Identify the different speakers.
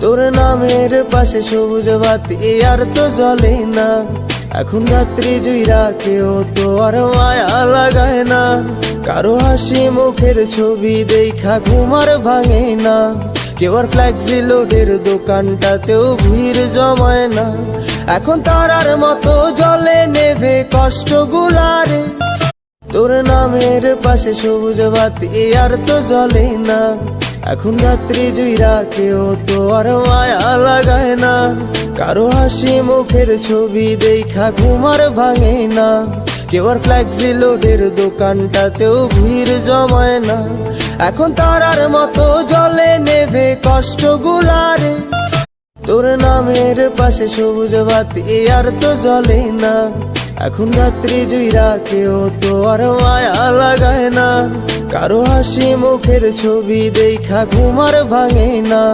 Speaker 1: তোর নামের পাশে সবুজ বাতি আর তো জ্বলে না। এখন রাত্রি জুইরা কেউ তো আর মায়া লাগায় না। কারো হাসি মুখের ছবি দেখা ঘুমার ভাঙে না। কেউ আর ফ্ল্যাক্সি লোডের দোকানটাতেও ভিড় জমায় না। এখন তারার মতো জলে নেভে কষ্টগুলারে। তোর নামের পাশে সবুজ বাতি আর তো জ্বলে না। এখন রাত্রি জুইরা কেউ তো আর মায়া লাগায় না। কারো হাসি মুখের ছবি দেখা ঘুমার ভাঙে না। কেউ আর ফ্ল্যাক্সি লোডের দোকানটাতেও ভিড় জমায় না। এখন তারার মতো জলে নেভে কষ্টগুলারে। তোর নামের পাশে সবুজ বাতি আর তো জ্বলে না। এখন রাত্রি জুইরা কেউ তো আর মায়া লাগায় না। কারো হাসি মুখের ছবি দেখা ঘুমার ভাঙে না।